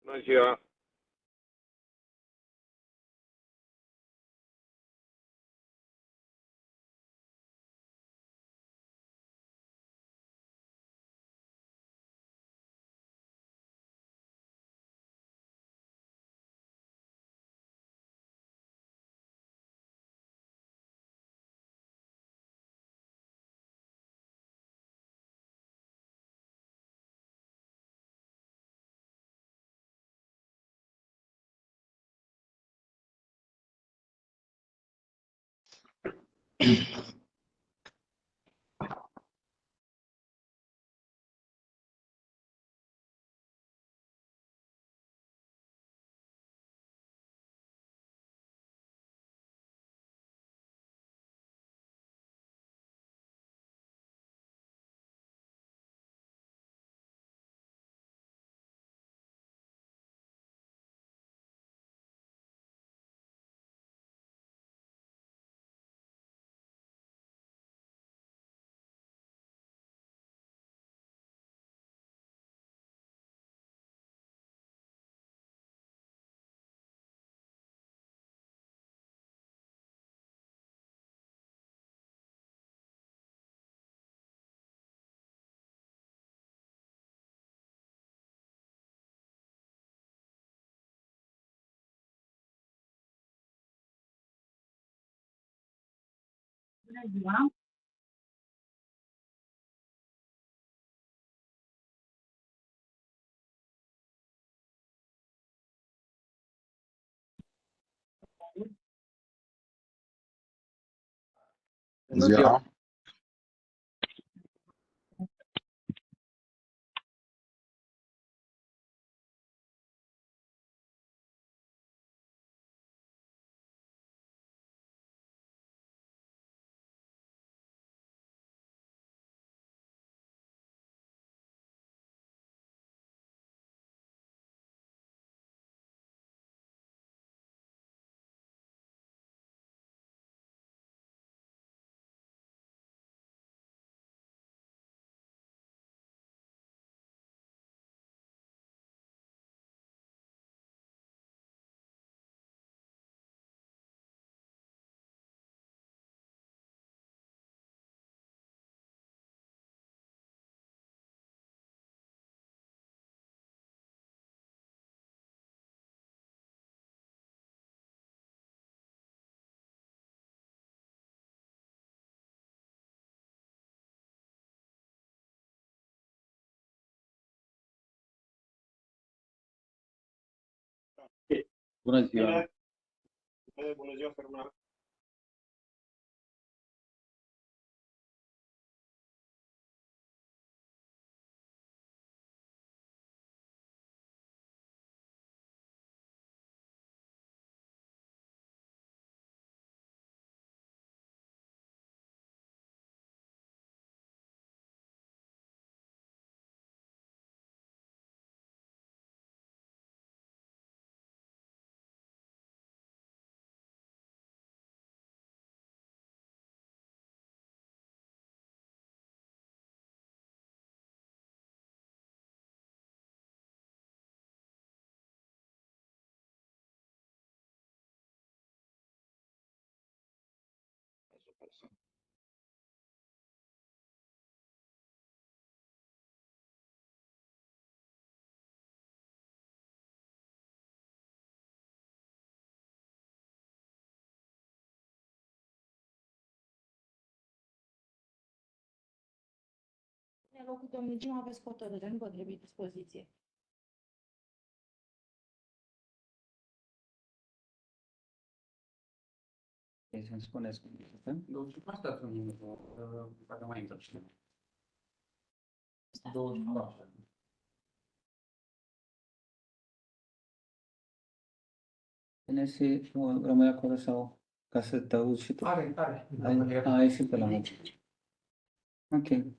Bună ziua! Bună ziua! Bună ziua! Bună ziua! Bună ziua, Fermina! În locul domnului Gim aveți hotărâre, nu vă trebuie dispoziție. Să-mi spuneți cum este? Asta sunt, poate mai intră cineva. 24. Bine, și rămâi acolo sau ca să te auzi și tu? Are. A ieșit pe la mine. Ok.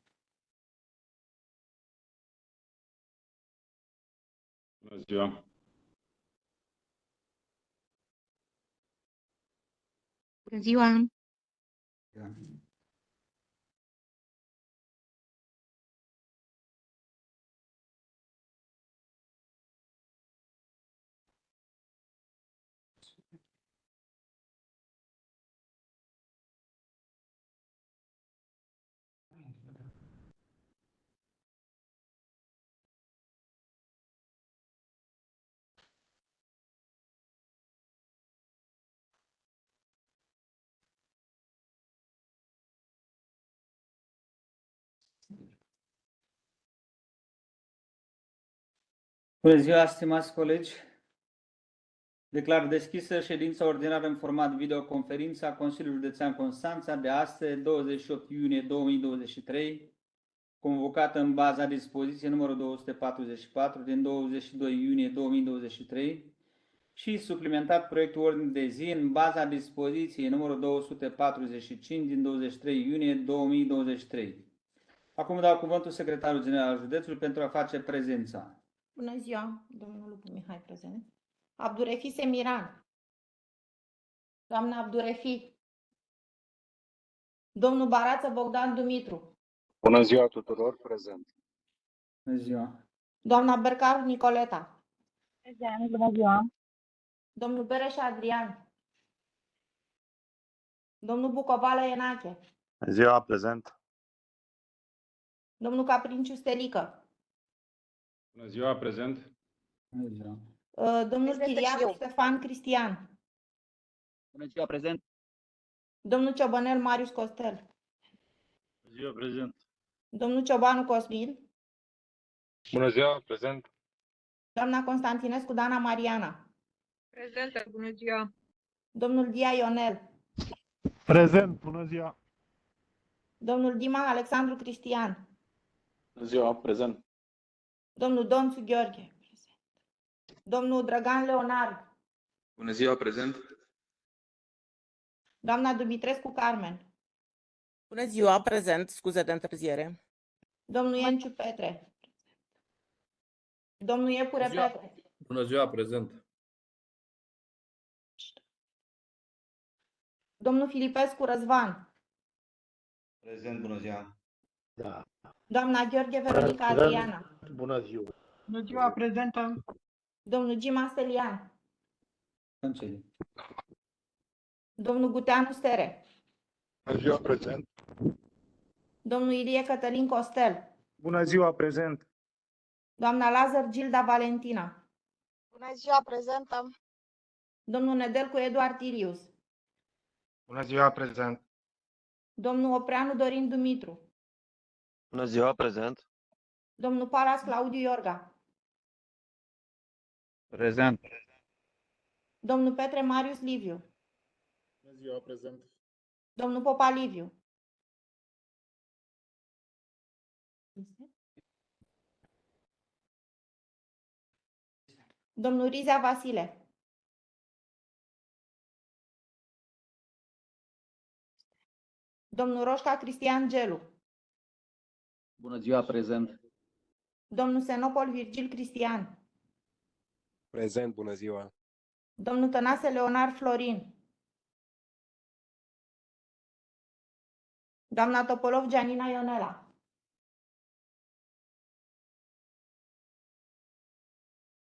Bună ziua! Bună ziua! Bună ziua, stimați colegi! Declar deschisă ședința ordinară în format videoconferință a Consiliului Județean Constanța de astăzi, 28 iunie 2023, convocată în baza dispoziției numărul 244 din 22 iunie 2023 și suplimentat proiectul ordine de zi în baza dispoziției numărul 245 din 23 iunie 2023. Acum dau cuvântul secretarul general al județului pentru a face prezența. Bună ziua, domnul Lupu Mihai prezent. Abdurefi Semiran. Doamna Abdurefi. Domnul Barață Bogdan Dumitru. Bună ziua tuturor, prezent. Bună ziua! Doamna Bercaru Nicoleta. Prezent, bună ziua. Domnul Bereș Adrian. Domnul Bucovală Enache. Ziua, prezent. Domnul Caprinciu Stelică. Bună ziua, prezent. Bună ziua! Domnul Prezentă și Chiriac eu. Ștefan Cristian. Bună ziua, prezent. Domnul Ciobănel Marius Costel. Ziua, prezent. Domnul Ciobanu Cosmin. Bună ziua, prezent. Doamna Constantinescu Dana Mariana. Prezentă, bună ziua. Domnul Dia Ionel. Prezent, bună ziua. Domnul Dima Alexandru Cristian. Bună ziua, prezent. Domnul Donțu Gheorghe. Domnul Drăgan Leonard. Bună ziua, prezent. Doamna Dumitrescu Carmen. Bună ziua, prezent, scuze de întârziere. Domnul Ienciu Petre. Domnul Iepure Bună ziua. Petre. Bună ziua, prezent. Domnul Filipescu Răzvan. Prezent, bună ziua. Da. Doamna Gheorghe Veronica Adriana. Bună ziua. Bună ziua, prezentă. Domnul Gima Stelian. Concedii. Domnul Guteanu Stere. Bună ziua, prezent. Domnul Ilie Cătălin Costel. Bună ziua, prezent. Doamna Lazar Gilda Valentina. Bună ziua, prezentă. Domnul Nedelcu Eduard Tirius. Bună ziua, prezent. Domnul Opreanu Dorin Dumitru. Bună ziua, prezent. Domnul Palas Claudiu Iorga. Prezent. Domnul Petre Marius Liviu. Bună ziua, prezent. Domnul Popa Liviu. Domnul Rizea Vasile. Domnul Roșca Cristian Gelu. Bună ziua, prezent. Domnul Senopol Virgil Cristian. Prezent, bună ziua. Domnul Tănase Leonard Florin. Doamna Topolov Gianina Ionela.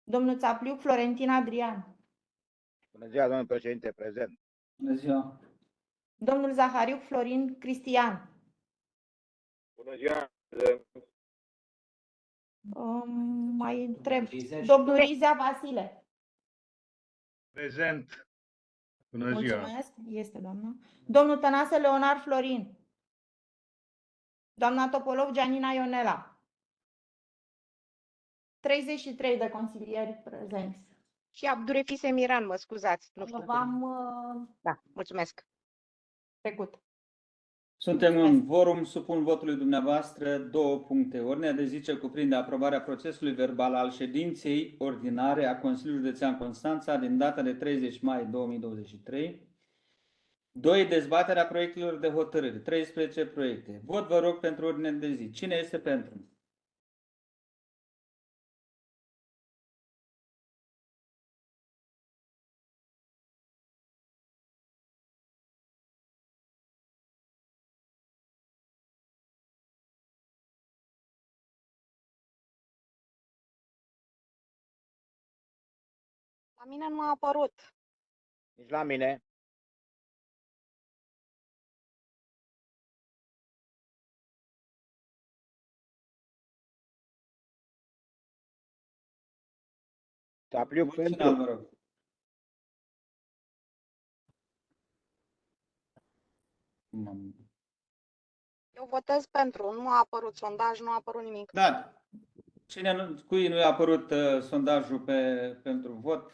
Domnul Țapliuc Florentin Adrian. Bună ziua, domnul președinte, prezent. Bună ziua! Domnul Zahariuc Florin Cristian. Bună ziua, Mai întreb. Domnul Rizea Vasile. Prezent. Bună ziua. Mulțumesc. Este doamna. Domnul Tănase Leonard Florin. Doamna Topolov Gianina Ionela. 33 de consilieri prezenți. Și Abdurefi Semiran, mă scuzați. Nu știu. V-am Da, mulțumesc. trecut. Suntem în vorum, supun votului dumneavoastră 2 puncte. Ordinea de zi ce cuprinde aprobarea procesului verbal al ședinței ordinare a Consiliului Județean Constanța din data de 30 mai 2023. 2. Dezbaterea proiectelor de hotărâri. 13 proiecte. Vot, vă rog, pentru ordinea de zi. Cine este pentru? La mine nu a apărut. nici la mine. Țapliuc Final, pentru. vă rog. Eu votez pentru. Nu a apărut sondaj, nu a apărut nimic. Da. Cui nu i-a apărut sondajul pentru vot,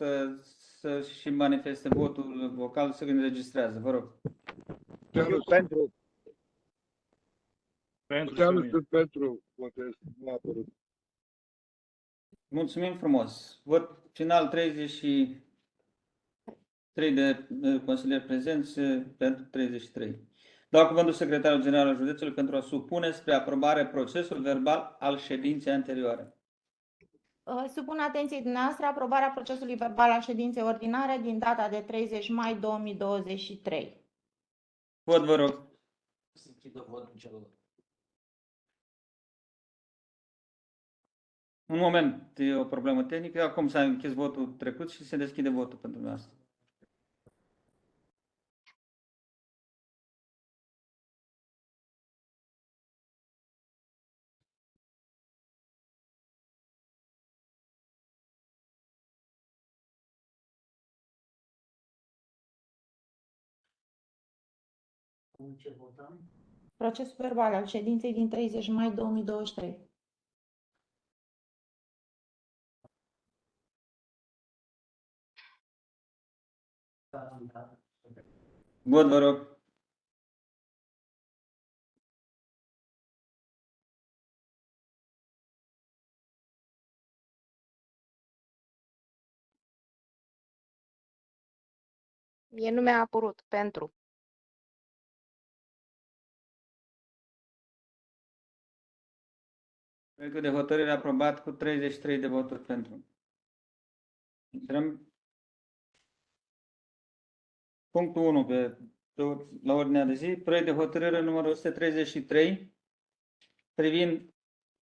să și manifeste votul vocal, să înregistrează, vă rog. Eu pentru. Pentru contest. Nu a apărut. Mulțumim frumos. Vot final 33 de consilieri prezenți pentru 33. Dau cuvântul secretarul general al județului pentru a supune spre aprobare procesul verbal al ședinței anterioare. Supun atenției dumneavoastră aprobarea procesului verbal al ședinței ordinare din data de 30 mai 2023. Vot, vă rog. Să închidă votul celălalt. Un moment, e o problemă tehnică. Acum s-a închis votul trecut și se deschide votul pentru dumneavoastră. Ce votăm? Procesul verbal al ședinței din 30 mai 2023. Vot, vă rog. Mie nu mi-a apărut pentru. Proiectul de hotărâre aprobat cu 33 de voturi pentru. Intrăm punctul 1 la ordinea de zi. Proiect de hotărâre numărul 133 privind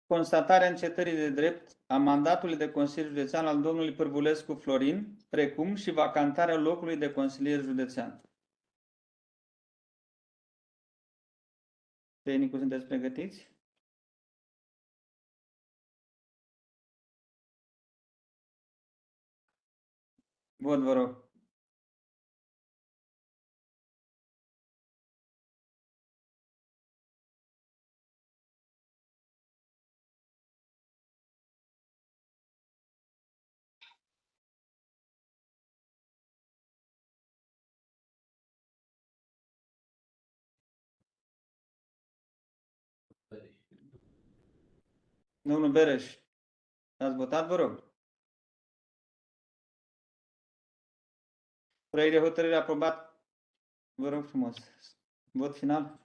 constatarea încetării de drept a mandatului de consilier județean al domnului Pârvulescu Florin, precum și vacantarea locului de consilier județean. Tehnicul, sunteți pregătiți? Vot, vă rog. Domnul Bereș, ați votat, vă rog. Proiect de hotărâre aprobat. Vă rog frumos. Vot final.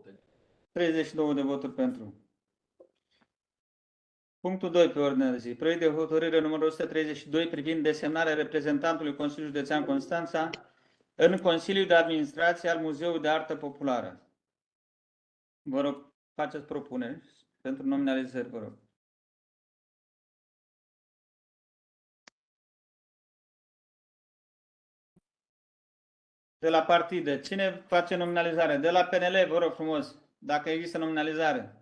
pentru. 32 de voturi pentru. Punctul 2 pe ordinea de zi. Proiect de hotărâre numărul 132 privind desemnarea reprezentantului Consiliului Județean Constanța în Consiliul de Administrație al Muzeului de Artă Populară. Vă rog, faceți propuneri pentru nominalizări, vă rog. De la partide, cine face nominalizare? De la PNL, vă rog frumos, dacă există nominalizare.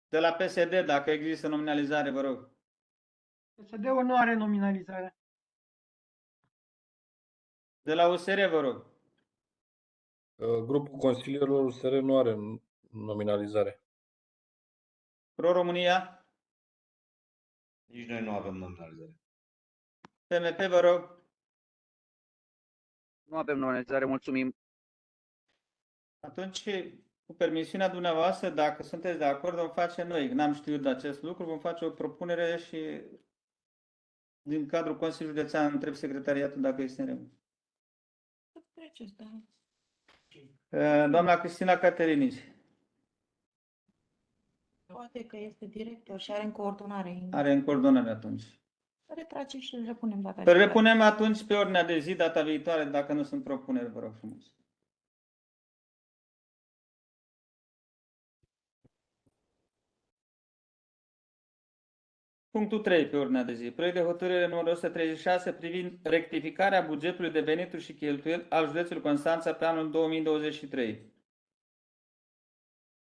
De la PSD, dacă există nominalizare, vă rog. PSD-ul nu are nominalizare. De la USR, vă rog. Grupul consilierilor USR nu are nominalizare. Pro-România, Nici noi nu avem nominalizare. PMP, vă rog. Nu avem nominalizare, mulțumim. Atunci, cu permisiunea dumneavoastră, dacă sunteți de acord, vom face noi. N-am știut de acest lucru, vom face o propunere și din cadrul Consiliului Județean întreb secretariatul dacă este în regulă. Treceți, da. Doamna Cristina Caterinici. Poate că este director și are în coordonare. Are în coordonare atunci. Retrage și îl repunem data Îl repunem atunci pe ordinea de zi data viitoare, dacă nu sunt propuneri, vă rog frumos. Punctul 3 pe ordinea de zi. Proiect de hotărâre numărul 136 privind rectificarea bugetului de venituri și cheltuieli al județului Constanța pe anul 2023.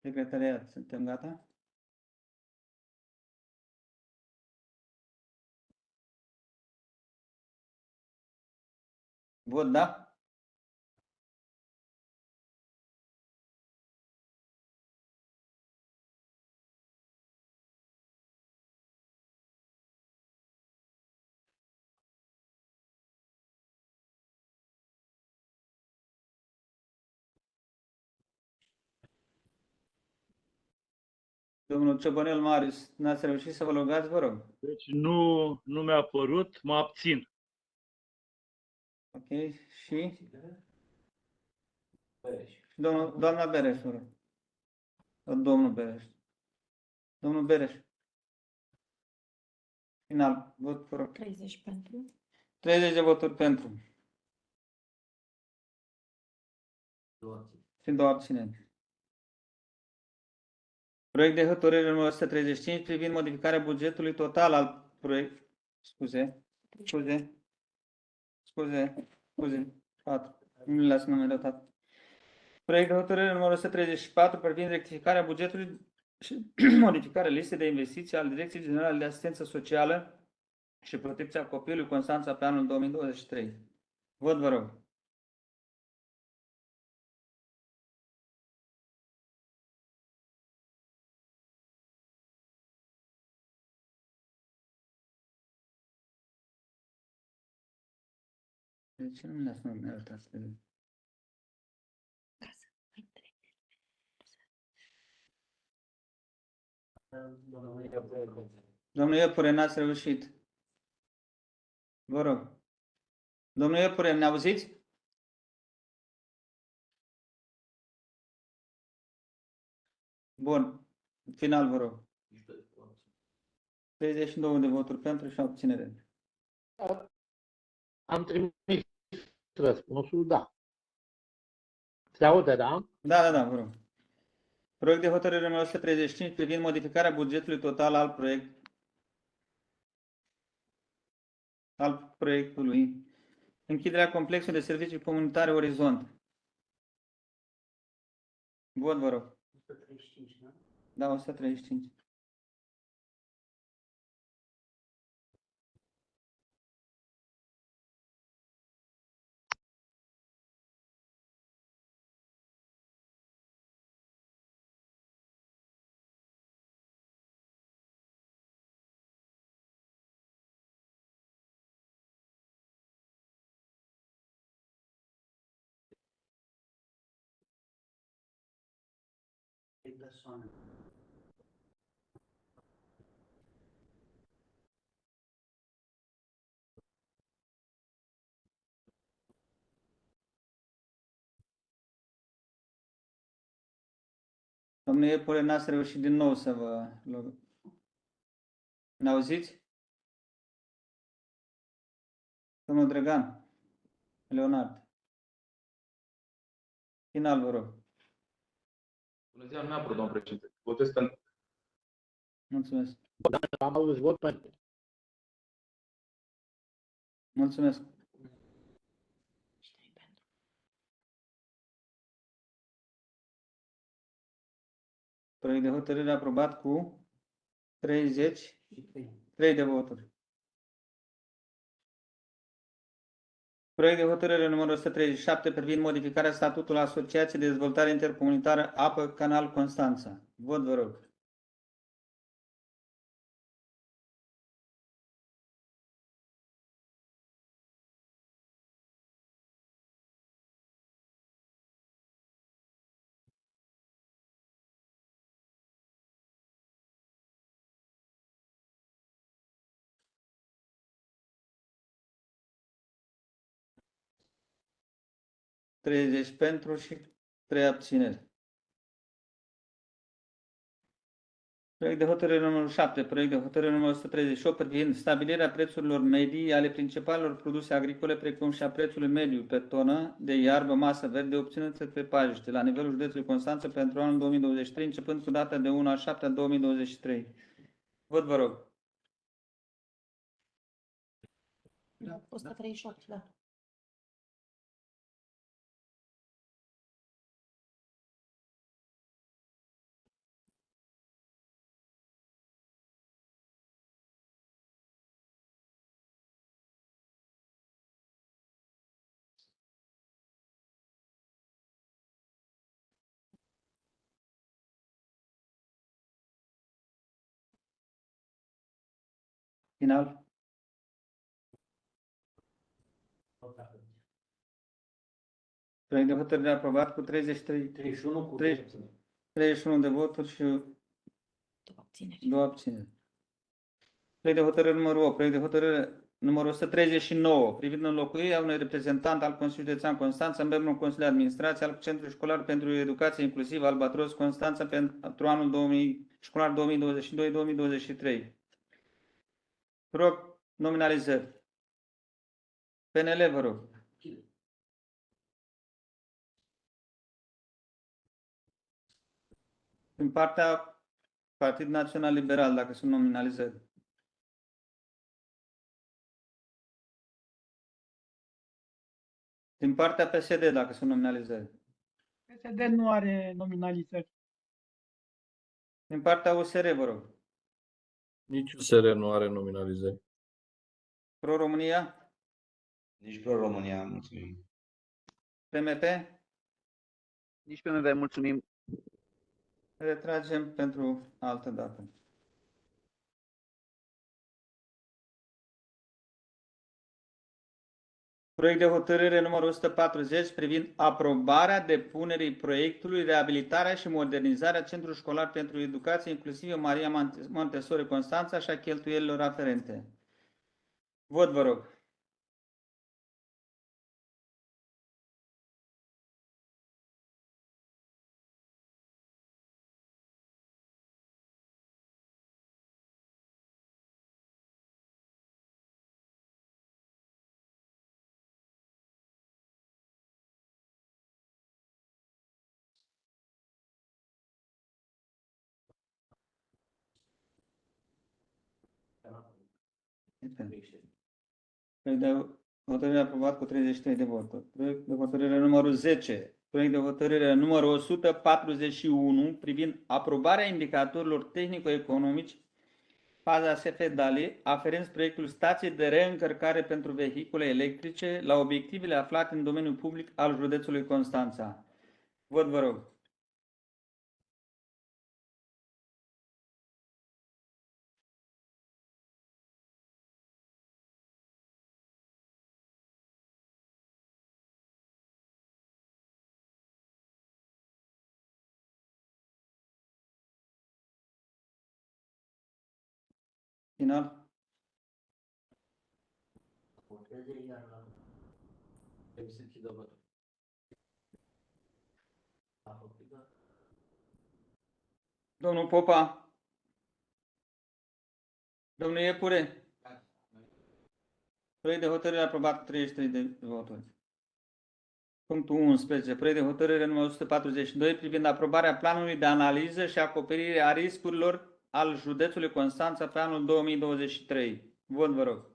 Secretariat, suntem gata? Vot da? Domnul Ciobănel Marius, n-ați reușit să vă logați, vă rog. Deci nu mi-a apărut, mă abțin. Ok, și Bereș. doamna Bereș, vă rog. Domnul Bereș. Domnul Bereș. Final, vot, vă rog. 30 pentru. 30 de voturi pentru și 2 abțineri. Proiect de hotărâre numărul 135 privind modificarea bugetului total al proiectului. Scuze. 4. Nu le-ați numerotat. Proiect de hotărâre numărul 134 privind rectificarea bugetului și modificarea listei de investiții al Direcției Generale de Asistență Socială și Protecția Copilului Constanța pe anul 2023. Vot, vă rog. De ce nu le-ați numerotat? Domnul Iepure, n-ați reușit. Vă rog. Domnul Iepure, ne auziți? Bun. Final, vă rog. 32 de voturi pentru și abținere. Am trimis răspunsul, da. Se aude, da? Da, vă rog. Proiect de hotărâre numărul 135 privind modificarea bugetului total al proiectului. Închiderea complexului de servicii comunitare Orizont. Vot, vă rog. 135, da? Da, 135. Persoane. Domnule Iepure, n-ați reușit din nou să vă... Ne auziți? Domnul Drăgan. Leonard. Final, vă rog. Bună ziua, nu mi-a apărut, domnul președinte. Votez pentru. Mulțumesc. Am auzit vot pentru. Mulțumesc. Proiect de hotărâre aprobat cu 33 de voturi. Proiect de hotărâre numărul 137 privind modificarea statutului Asociației de Dezvoltare Intercomunitară Apă Canal Constanța. Vot, vă rog. ...30 pentru și 3 abțineri. Proiect de hotărâre numărul 7, proiect de hotărâre numărul 138 privind stabilirea prețurilor medii ale principalelor produse agricole, precum și a prețului mediu pe tonă de iarbă masă verde obținută pe pajiște la nivelul județului Constanța pentru anul 2023, începând cu data de 1/7/2023. Vot, vă rog. 138, da. Final. Proiect de hotărâre aprobat cu 31 cu 31 de voturi și Două abțineri. 2 abțineri. Proiect de hotărâre numărul 8. Proiect de hotărâre numărul 139 privind înlocuirea unui reprezentant al Consiliului Județean Constanța în membrul Consiliului de Administrație al Centrului Școlar pentru Educație Inclusivă Albatros Constanța pentru anul școlar 2022-2023. Rog nominalizări. PNL, vă rog. Din partea Partid Național Liberal, dacă sunt nominalizări. Din partea PSD, dacă sunt nominalizări. PSD nu are nominalizări. Din partea USR, vă rog. Nici USR nu are nominalizări. Pro-România, Nici Pro-România, mulțumim. PMP, Nici PMV, mulțumim. retragem pentru altă dată. Proiect de hotărâre numărul 140 privind aprobarea depunerii proiectului reabilitarea și modernizarea Centrului Școlar pentru Educație Inclusivă Maria Montessori Constanța și a cheltuielilor aferente. Vot, vă rog. Proiect de hotărâre aprobat cu 33 de voturi. Proiect de hotărâre numărul 10. Proiect de hotărâre numărul 141 privind aprobarea indicatorilor tehnico-economici faza SF Dali aferenți proiectul stației de reîncărcare pentru vehicule electrice la obiectivele aflate în domeniul public al județului Constanța. Vot, vă rog. Final. Voteze, iar trebuie să închidă votul. Domnul Popa. Domnul Iepure. Proiect de hotărâre aprobat cu 33 de voturi. Punctul 11. Proiect de hotărâre numărul 142 privind aprobarea planului de analiză și acoperire a riscurilor al județului Constanța pe anul 2023. Vot, vă rog.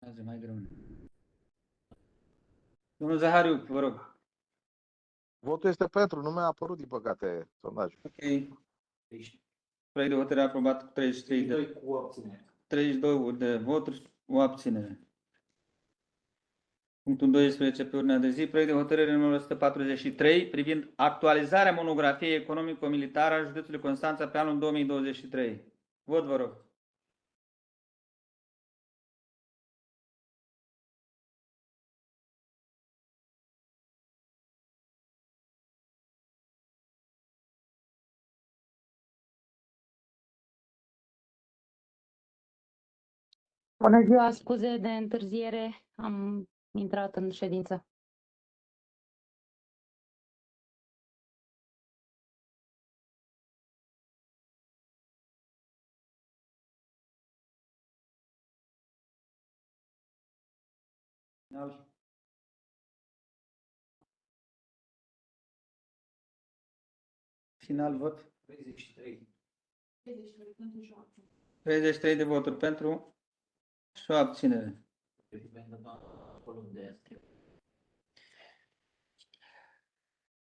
Azi e mai greu. Domnul Zahariu, vă rog. Votul este pentru, nu mi-a apărut, din păcate, sondajul. Ok. Proiect de hotărâre aprobat cu 32 de voturi, o abținere. Punctul 12 pe ordinea de zi, proiect de hotărâre numărul 143 privind actualizarea monografiei economico-militară a județului Constanța pe anul 2023. Vot, vă rog. Bună ziua, scuze de întârziere, am intrat în ședință. Final. Final vot. 33 de voturi pentru și o abținere.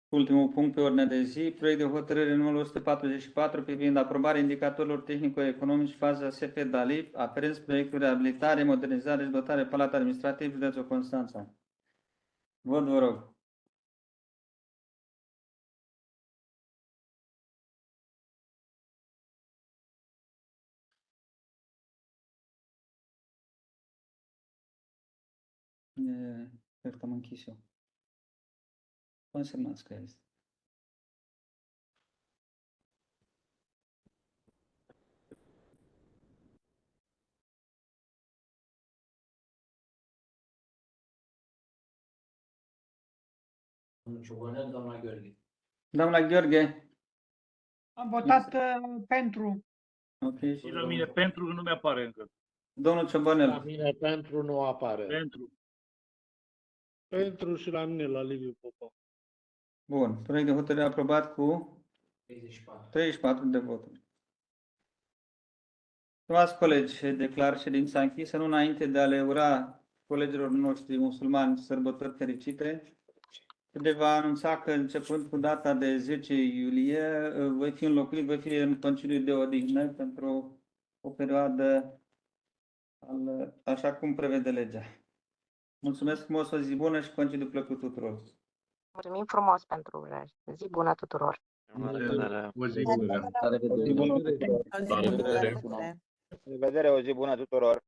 Ultimul punct pe ordinea de zi, proiect de hotărâre numărul 144 privind aprobarea indicatorilor tehnico-economici faza SF-DALIP, aferenți proiectul reabilitare, modernizare și dotare Palat Administrativ, județul Constanța. Vot, vă rog. Cred că am închis eu. Consemnați că este. Domnul Ciobănel, doamna Gheorghe. Doamna Gheorghe. Am votat pentru. Ok. Și la mine pentru că nu mi-apare încă. Domnul La Ciobănel. mine pentru nu apare. Pentru. Pentru și la mine, la Liviu Popa. Bun. Proiect de hotărâre aprobat cu 34. 34 de voturi. Stimați colegi, declar ședința închisă, nu înainte de a le ura colegilor noștri musulmani sărbători fericite. Le va anunța că începând cu data de 10 iulie voi fi în concediu de odihnă pentru o perioadă așa cum prevede legea. Mulțumesc frumos, o zi bună și concediu plăcut tuturor. Mulțumim frumos pentru urări. Zi bună tuturor! O zi bună. La revedere. Revedere, o zi bună tuturor.